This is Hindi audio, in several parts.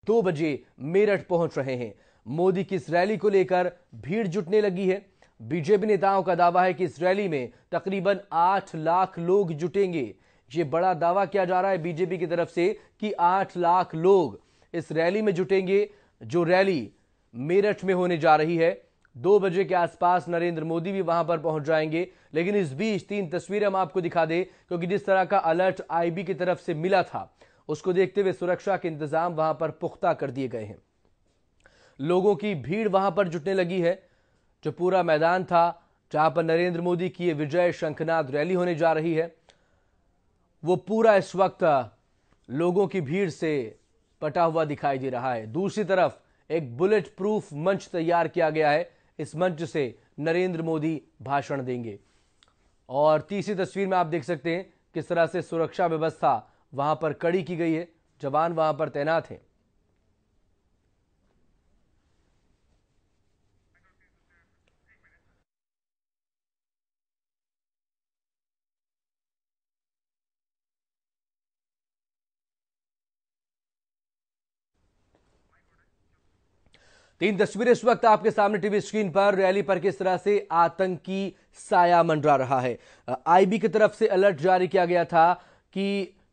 2 बजे मेरठ पहुंच रहे हैं। मोदी की इस रैली को लेकर भीड़ जुटने लगी है। बीजेपी नेताओं का दावा है कि इस रैली में तकरीबन 8 लाख लोग जुटेंगे। ये बड़ा दावा किया जा रहा है बीजेपी की तरफ से कि 8 लाख लोग इस रैली में जुटेंगे, जो रैली मेरठ में होने जा रही है। 2 बजे के आसपास नरेंद्र मोदी भी वहां पर पहुंच जाएंगे। लेकिन इस बीच 3 तस्वीरें हम आपको दिखा दें, क्योंकि जिस तरह का अलर्ट आईबी की तरफ से मिला था, उसको देखते हुए सुरक्षा के इंतजाम वहां पर पुख्ता कर दिए गए हैं। लोगों की भीड़ वहां पर जुटने लगी है। जो पूरा मैदान था जहां पर नरेंद्र मोदी की विजय शंखनाद रैली होने जा रही है, वो पूरा इस वक्त लोगों की भीड़ से पटा हुआ दिखाई दे रहा है। दूसरी तरफ एक बुलेट प्रूफ मंच तैयार किया गया है। इस मंच से नरेंद्र मोदी भाषण देंगे। और तीसरी तस्वीर में आप देख सकते हैं किस तरह से सुरक्षा व्यवस्था वहां पर कड़ी की गई है। जवान वहां पर तैनात हैं। तीन तस्वीरें इस वक्त आपके सामने टीवी स्क्रीन पर। रैली पर किस तरह से आतंकी साया मंडरा रहा है। आईबी की तरफ से अलर्ट जारी किया गया था कि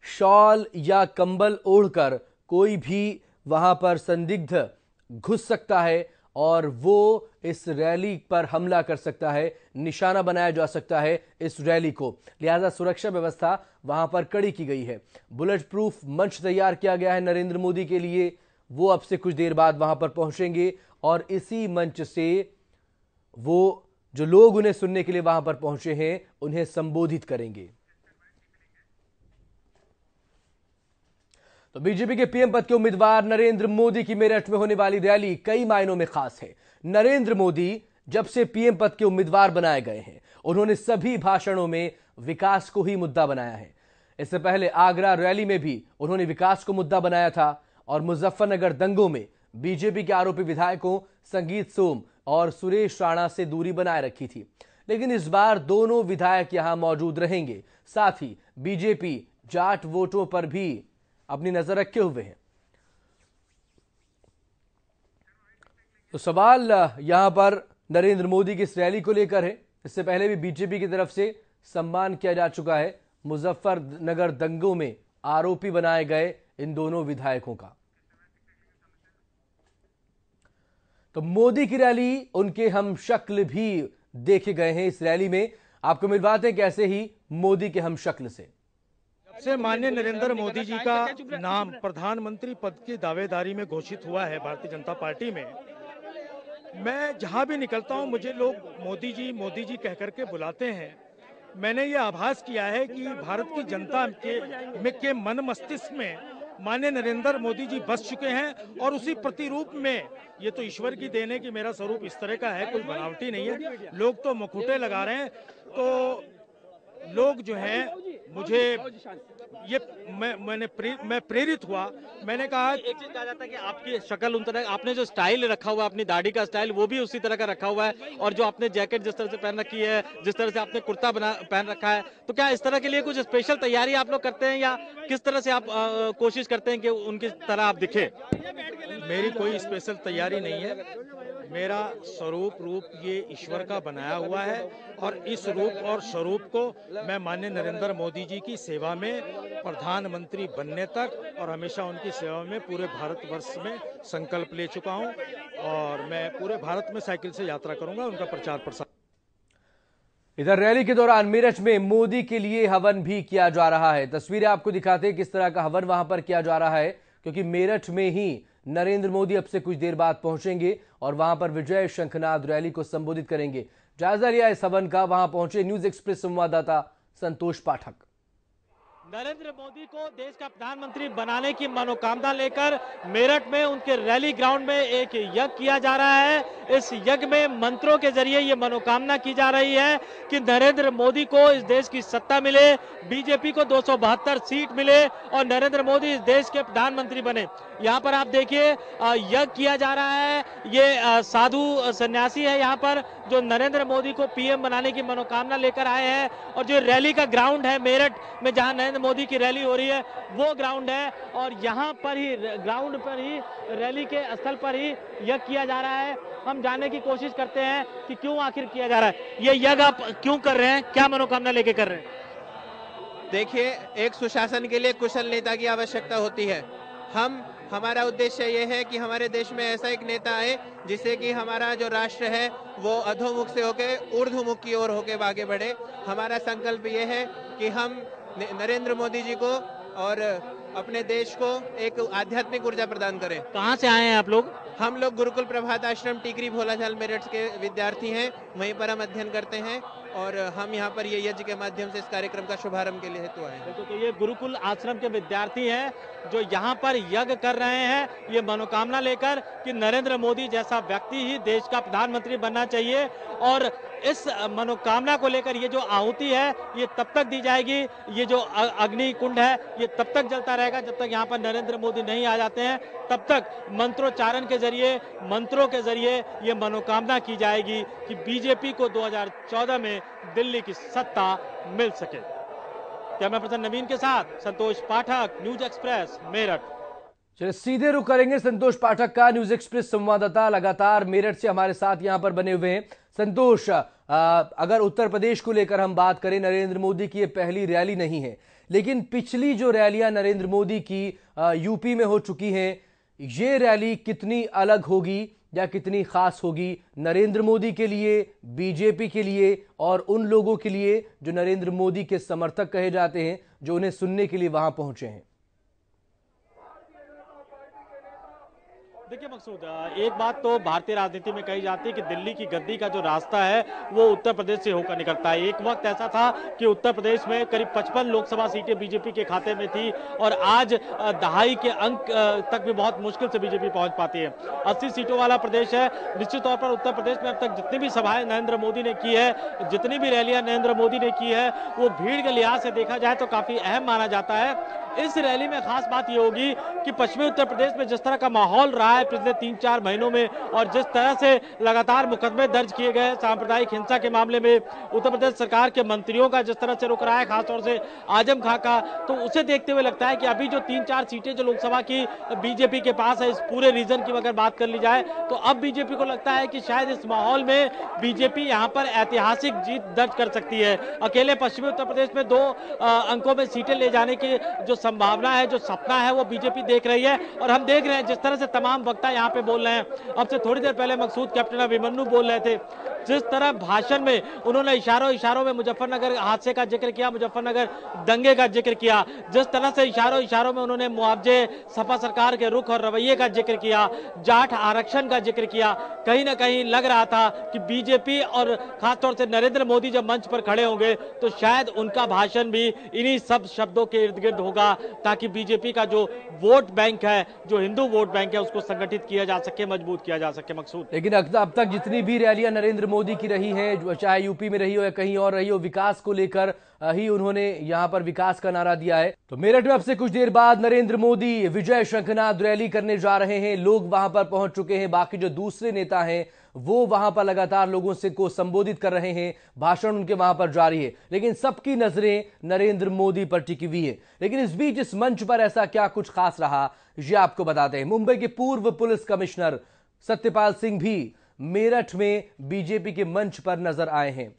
शॉल या कंबल ओढ़कर कोई भी वहां पर संदिग्ध घुस सकता है और वो इस रैली पर हमला कर सकता है, निशाना बनाया जा सकता है इस रैली को। लिहाजा सुरक्षा व्यवस्था वहां पर कड़ी की गई है। बुलेट प्रूफ मंच तैयार किया गया है नरेंद्र मोदी के लिए। वो अब से कुछ देर बाद वहां पर पहुंचेंगे और इसी मंच से वो जो लोग उन्हें सुनने के लिए वहां पर पहुंचे हैं, उन्हें संबोधित करेंगे। तो बीजेपी के पीएम पद के उम्मीदवार नरेंद्र मोदी की मेरठ में होने वाली रैली कई मायनों में खास है। नरेंद्र मोदी जब से पीएम पद के उम्मीदवार बनाए गए हैं, उन्होंने सभी भाषणों में विकास को ही मुद्दा बनाया है। इससे पहले आगरा रैली में भी उन्होंने विकास को मुद्दा बनाया था और मुजफ्फरनगर दंगों में बीजेपी के आरोपी विधायकों संगीत सोम और सुरेश राणा से दूरी बनाए रखी थी। लेकिन इस बार दोनों विधायक यहां मौजूद रहेंगे। साथ ही बीजेपी जाट वोटों पर भी अपनी नजर रखे हुए हैं। तो सवाल यहां पर नरेंद्र मोदी की इस रैली को लेकर है। इससे पहले भी बीजेपी की तरफ से सम्मान किया जा चुका है मुजफ्फरनगर दंगों में आरोपी बनाए गए इन दोनों विधायकों का। तो मोदी की रैली, उनके हम शक्ल भी देखे गए हैं इस रैली में। आपको मिलवाते हैं कैसे ही मोदी के हम शक्ल से। से माननीय नरेंद्र मोदी जी का नाम प्रधानमंत्री पद की दावेदारी में घोषित हुआ है भारतीय जनता पार्टी में। मैं जहां भी निकलता हूं मुझे लोग मोदी जी कह करके बुलाते हैं। मैंने ये आभास किया है कि भारत की जनता के मन मस्तिष्क में माननीय नरेंद्र मोदी जी बस चुके हैं और उसी प्रतिरूप में, ये तो ईश्वर की देन है कि मेरा स्वरूप इस तरह का है, कोई बनावटी नहीं है। लोग तो मुखौटे लगा रहे हैं, तो लोग जो हैं मुझे ये मैं प्रेरित हुआ। मैंने कहा एक चीज कहा जाता है कि आपकी शक्ल उन तरह, आपने जो स्टाइल रखा हुआ है, अपनी दाढ़ी का स्टाइल, वो भी उसी तरह का रखा हुआ है, और जो आपने जैकेट जिस तरह से पहन रखी है, जिस तरह से आपने कुर्ता पहन रखा है, तो क्या इस तरह के लिए कुछ स्पेशल तैयारी आप लोग करते हैं या किस तरह से आप कोशिश करते हैं कि उनकी तरह आप दिखे? मेरी कोई स्पेशल तैयारी नहीं है। मेरा स्वरूप रूप ये ईश्वर का बनाया हुआ है और इस रूप और स्वरूप को मैं माननीय नरेंद्र मोदी जी की सेवा में प्रधानमंत्री बनने तक और हमेशा उनकी सेवा में पूरे भारतवर्ष में संकल्प ले चुका हूं और मैं पूरे भारत में साइकिल से यात्रा करूंगा, उनका प्रचार प्रसार। इधर रैली के दौरान मेरठ में मोदी के लिए हवन भी किया जा रहा है। तस्वीरें आपको दिखाते हैं किस तरह का हवन वहां पर किया जा रहा है, क्योंकि मेरठ में ही नरेंद्र मोदी अब से कुछ देर बाद पहुंचेंगे और वहां पर विजय शंखनाद रैली को संबोधित करेंगे। जायजा लिया इस हवन का, वहां पहुंचे न्यूज एक्सप्रेस संवाददाता संतोष पाठक। नरेंद्र मोदी को देश का प्रधानमंत्री बनाने की मनोकामना लेकर मेरठ में उनके रैली ग्राउंड में एक यज्ञ किया जा रहा है। इस यज्ञ में मंत्रों के जरिए ये मनोकामना की जा रही है कि नरेंद्र मोदी को इस देश की सत्ता मिले, बीजेपी को 272 सीट मिले और नरेंद्र मोदी इस देश के प्रधानमंत्री बने। यहाँ पर आप देखिए यज्ञ किया जा रहा है। ये साधु सन्यासी है यहाँ पर, जो नरेंद्र मोदी को पीएम बनाने की मनोकामना लेकर आए हैं। और जो रैली का ग्राउंड है मेरठ में, जहाँ नरेंद्र मोदी की रैली हो रही है वो ग्राउंड है, और यहाँ पर ही ग्राउंड पर ही रैली के स्थल पर ही यज्ञ किया जा रहा है। हम जानने की कोशिश करते हैं कि क्यों आखिर किया जा रहा है ये यज्ञ, आप क्यों कर रहे हैं, क्या मनोकामना लेके कर रहे हैं? देखिए, एक सुशासन के लिए कुशल नेता की आवश्यकता होती है। हमारा उद्देश्य ये है कि हमारे देश में ऐसा एक नेता आए जिससे कि हमारा जो राष्ट्र है वो अधोमुख से होके ऊर्ध्वमुख की ओर होके आगे बढ़े। हमारा संकल्प ये है कि हम नरेंद्र मोदी जी को और अपने देश को एक आध्यात्मिक ऊर्जा प्रदान करें। कहाँ से आए हैं आप लोग? हम लोग गुरुकुल प्रभात आश्रम टीकरी भोलाझाल मेरठ के विद्यार्थी हैं, वहीं पर हम अध्ययन करते हैं और हम यहाँ पर ये यज्ञ के माध्यम से इस कार्यक्रम का शुभारंभ के लिए हेतु आए हैं। तो ये गुरुकुल आश्रम के विद्यार्थी हैं जो यहाँ पर यज्ञ कर रहे हैं, ये मनोकामना लेकर कि नरेंद्र मोदी जैसा व्यक्ति ही देश का प्रधानमंत्री बनना चाहिए। और इस मनोकामना को लेकर ये जो आहुति है ये तब तक दी जाएगी, ये जो अग्नि कुंड है ये तब तक जलता रहेगा जब तक यहाँ पर नरेंद्र मोदी नहीं आ जाते हैं। तब तक मंत्रोच्चारण के जरिए, मंत्रों के जरिए ये मनोकामना की जाएगी कि बीजेपी को 2014 में दिल्ली की सत्ता मिल सके। कैमरा पर्सन नवीन के साथ संतोष पाठक, न्यूज एक्सप्रेस, मेरठ। चलिए सीधे रुख करेंगे संतोष पाठक का। न्यूज एक्सप्रेस संवाददाता लगातार मेरठ से हमारे साथ यहां पर बने हुए हैं। संतोष, अगर उत्तर प्रदेश को लेकर हम बात करें, नरेंद्र मोदी की ये पहली रैली नहीं है, लेकिन पिछली जो रैलियां नरेंद्र मोदी की यूपी में हो चुकी हैं, ये रैली कितनी अलग होगी या कितनी खास होगी नरेंद्र मोदी के लिए, बीजेपी के लिए और उन लोगों के लिए जो नरेंद्र मोदी के समर्थक कहे जाते हैं, जो उन्हें सुनने के लिए वहां पहुंचे हैं? देखिए मकसूद, एक बात तो भारतीय राजनीति में कही जाती है कि दिल्ली की गद्दी का जो रास्ता है वो उत्तर प्रदेश से होकर निकलता है। एक वक्त ऐसा था कि उत्तर प्रदेश में करीब 55 लोकसभा सीटें बीजेपी के खाते में थी और आज दहाई के अंक तक भी बहुत मुश्किल से बीजेपी पहुंच पाती है। 80 सीटों वाला प्रदेश है। निश्चित तौर पर उत्तर प्रदेश में अब तक जितनी भी सभाएं नरेंद्र मोदी ने की है, जितनी भी रैलियां नरेंद्र मोदी ने की है, वो भीड़ के लिहाज से देखा जाए तो काफी अहम माना जाता है। इस रैली में खास बात यह होगी कि पश्चिमी उत्तर प्रदेश में जिस तरह का माहौल रहा है पिछले 3-4 महीनों में और जिस तरह से लगातार मुकदमे दर्ज किए गए सांप्रदायिक हिंसा के मामले में, उत्तर प्रदेश सरकार के मंत्रियों का जिस तरह से रुख रहा है, खासतौर से आजम खां का, तो उसे देखते हुए लगता है कि अभी जो 3-4 सीटें जो लोकसभा की बीजेपी के पास है, इस पूरे रीजन की अगर बात कर ली जाए तो अब बीजेपी को लगता है कि शायद इस माहौल में बीजेपी यहाँ पर ऐतिहासिक जीत दर्ज कर सकती है। अकेले पश्चिमी उत्तर प्रदेश में 2 अंकों में सीटें ले जाने की जो संभावना है, जो सपना है, वो बीजेपी देख रही है। और हम देख रहे हैं जिस तरह से तमाम वक्ता यहाँ पे बोल रहे हैं। अब से थोड़ी देर पहले मकसूद कैप्टन अभिमन्यु बोल रहे थे, जिस तरह भाषण में उन्होंने इशारों में मुजफ्फरनगर हादसे का जिक्र किया, मुजफ्फरनगर दंगे का जिक्र किया, जिस तरह से इशारों में उन्होंने मुआवजे, सपा सरकार के रुख और रवैये का जिक्र किया, जाट आरक्षण का जिक्र किया, कहीं ना कहीं लग रहा था कि बीजेपी और खासतौर से नरेंद्र मोदी जब मंच पर खड़े होंगे तो शायद उनका भाषण भी इन्हीं सब शब्दों के इर्द गिर्द होगा, ताकि बीजेपी का जो वोट बैंक है, जो हिंदू वोट बैंक है, उसको संगठित किया जा सके, मजबूत किया जा सके। मकसूद, लेकिन अब तक जितनी भी रैलियां नरेंद्र मोदी की रही है, चाहे यूपी में रही हो या कहीं और रही हो, विकास को लेकर ही उन्होंने यहां पर विकास का नारा दिया है। तो मेरठ में अब से कुछ देर बाद नरेंद्र मोदी विजय शंखनाद रैली करने जा रहे हैं। लोग वहां पर पहुंच चुके हैं। बाकी जो दूसरे नेता हैं वो वहां पर लगातार लोगों से को संबोधित कर रहे हैं, भाषण उनके वहां पर जारी है, लेकिन सबकी नजरें नरेंद्र मोदी पर टिकी हुई है। लेकिन इस बीच इस मंच पर ऐसा क्या कुछ खास रहा, ये आपको बताते हैं। मुंबई के पूर्व पुलिस कमिश्नर सत्यपाल सिंह भी मेरठ में बीजेपी के मंच पर नजर आए हैं।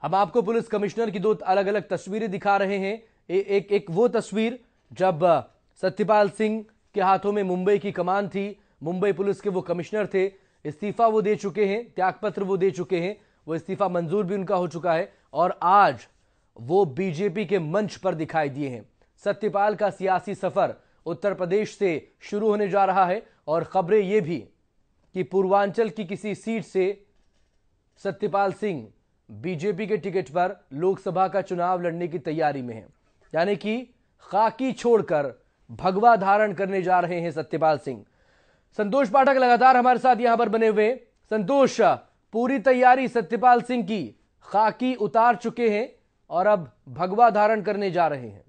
हम आपको पुलिस कमिश्नर की 2 अलग अलग तस्वीरें दिखा रहे हैं। एक वो तस्वीर जब सत्यपाल सिंह के हाथों में मुंबई की कमान थी, मुंबई पुलिस के वो कमिश्नर थे, इस्तीफा वो दे चुके हैं, त्यागपत्र वो दे चुके हैं, वो इस्तीफा मंजूर भी उनका हो चुका है और आज वो बीजेपी के मंच पर दिखाई दिए हैं। सत्यपाल का सियासी सफर उत्तर प्रदेश से शुरू होने जा रहा है और खबरें ये भी कि पूर्वांचल की किसी सीट से सत्यपाल सिंह बीजेपी के टिकट पर लोकसभा का चुनाव लड़ने की तैयारी में हैं। यानी कि खाकी छोड़कर भगवा धारण करने जा रहे हैं सत्यपाल सिंह। संतोष पाठक लगातार हमारे साथ यहां पर बने हुए। संतोष, पूरी तैयारी सत्यपाल सिंह की, खाकी उतार चुके हैं और अब भगवा धारण करने जा रहे हैं।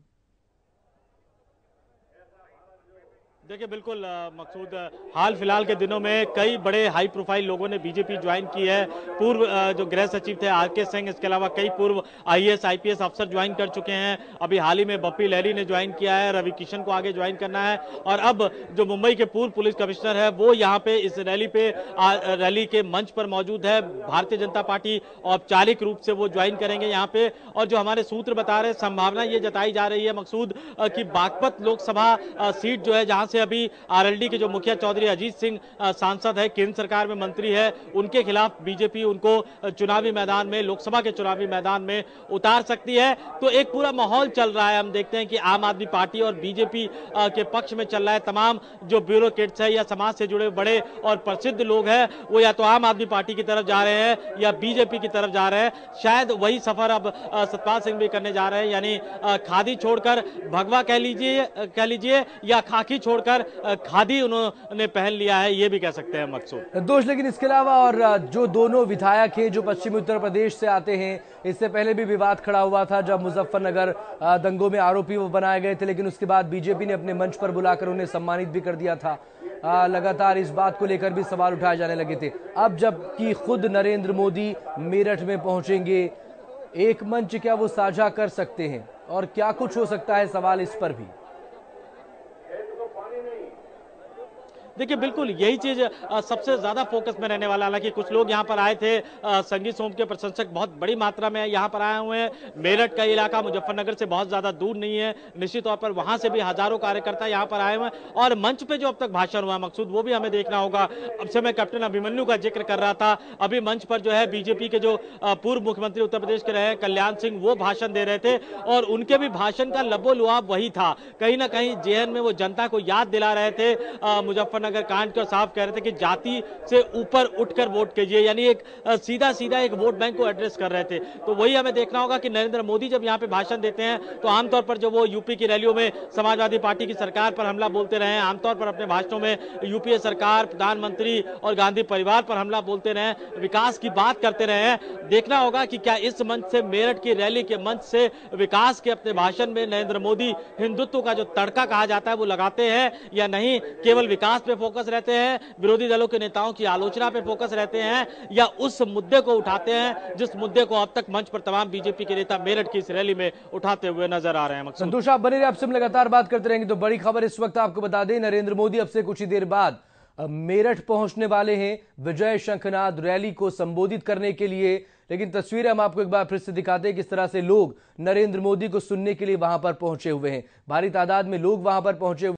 देखिए बिल्कुल मकसूद, हाल फिलहाल के दिनों में कई बड़े हाई प्रोफाइल लोगों ने बीजेपी ज्वाइन की है। पूर्व जो गृह सचिव थे आर के सिंह, इसके अलावा कई पूर्व आईएएस आईपीएस अफसर ज्वाइन कर चुके हैं। अभी हाल ही में बप्पी लहरी ने ज्वाइन किया है, रवि किशन को आगे ज्वाइन करना है, और अब जो मुंबई के पूर्व पुलिस कमिश्नर है वो यहाँ पे इस रैली के मंच पर मौजूद है। भारतीय जनता पार्टी औपचारिक रूप से वो ज्वाइन करेंगे यहाँ पे। और जो हमारे सूत्र बता रहे, संभावना ये जताई जा रही है मकसूद कि बागपत लोकसभा सीट जो है, जहां से अभी आरएलडी के जो मुखिया चौधरी अजीत सिंह सांसद है, केंद्र सरकार में मंत्री है, उनके खिलाफ बीजेपी उनको चुनावी मैदान में, लोकसभा के चुनावी मैदान में उतार सकती है। तो एक पूरा माहौल चल रहा है। हम देखते हैं कि आम आदमी पार्टी और बीजेपी के पक्ष में चल रहा है। तमाम जो ब्यूरोक्रेट्स है या समाज से जुड़े बड़े और प्रसिद्ध लोग हैं, वो या तो आम आदमी पार्टी की तरफ जा रहे हैं या बीजेपी की तरफ जा रहे हैं। शायद वही सफर अब सतपाल सिंह भी करने जा रहे हैं, यानी खादी छोड़कर भगवा कह लीजिए या खाकी छोड़कर खादी उन्होंने पहन लिया है, ये भी कह सकते हैं मकसूद। दोष, लेकिन इसके अलावा और जो दोनों विधायक हैं जो पश्चिमी उत्तर प्रदेश से आते हैं, इससे पहले भी विवाद खड़ा हुआ था जब मुजफ्फरनगर दंगों में आरोपी वो बनाए गए थे, लेकिन उसके बाद बीजेपी ने अपने मंच पर बुलाकर उन्हें सम्मानित भी कर दिया था। लगातार इस बात को लेकर भी सवाल उठाए जाने लगे थे। अब जबकि खुद नरेंद्र मोदी मेरठ में पहुंचेंगे, एक मंच क्या वो साझा कर सकते हैं और क्या कुछ हो सकता है, सवाल इस पर भी। देखिए बिल्कुल यही चीज सबसे ज्यादा फोकस में रहने वाला। हालांकि कुछ लोग यहाँ पर आए थे, संगीत सोम के प्रशंसक बहुत बड़ी मात्रा में यहाँ पर आए हुए हैं। मेरठ का इलाका मुजफ्फरनगर से बहुत ज्यादा दूर नहीं है, निश्चित तौर पर वहां से भी हजारों कार्यकर्ता यहाँ पर आए हुए हैं। और मंच पे जो अब तक भाषण हुआ मकसूद, वो भी हमें देखना होगा। अब से मैं कैप्टन अभिमन्यु का जिक्र कर रहा था, अभी मंच पर जो है बीजेपी के जो पूर्व मुख्यमंत्री उत्तर प्रदेश के रहे कल्याण सिंह, वो भाषण दे रहे थे और उनके भी भाषण का लबोलुआब वही था। कहीं ना कहीं जेएन में वो जनता को याद दिला रहे थे मुजफ्फरनगर कांड को, साफ कह रहे थे कि जाति से ऊपर उठकर वोट कीजिए, यानी एक सीधा एक वोट बैंक को एड्रेस कर रहे थे। तो वही हमें देखना होगा कि नरेंद्र मोदी जब यहाँ पे भाषण देते हैं तो आमतौर पर जो वो यूपी की रैलियों में समाजवादी पार्टी की सरकार पर हमला बोलते रहे, आमतौर पर अपने भाषणों में यूपीए सरकार, प्रधानमंत्री और गांधी परिवार पर हमला बोलते रहे, विकास की बात करते रहे। देखना होगा कि क्या इस मंच से, मेरठ की रैली के मंच से विकास के अपने भाषण में नरेंद्र मोदी हिंदुत्व का जो तड़का कहा जाता है वो लगाते हैं या नहीं, केवल विकास पे फोकस रहते हैं, विरोधी दलों के नेताओं की आलोचना पे फोकस रहते हैं, या उस मुद्दे को उठाते हैं जिस मुद्दे को अब तक मंच पर तमाम बीजेपी के नेता मेरठ की इस रैली में उठाते हुए नजर आ रहे हैं। संतोष, आप बने रहिए, आपसे हम लगातार बात करते रहेंगे। तो बड़ी खबर इस वक्त आपको बता दें, नरेंद्र मोदी अब से कुछ ही देर बाद मेरठ पहुंचने वाले हैं विजय शंखनाद रैली को संबोधित करने के लिए। लेकिन तस्वीरें हम आपको एक बार फिर से दिखाते हैं किस तरह से लोग नरेंद्र मोदी को सुनने के लिए वहां पर पहुंचे हुए हैं। भारी तादाद में लोग वहां पर पहुंचे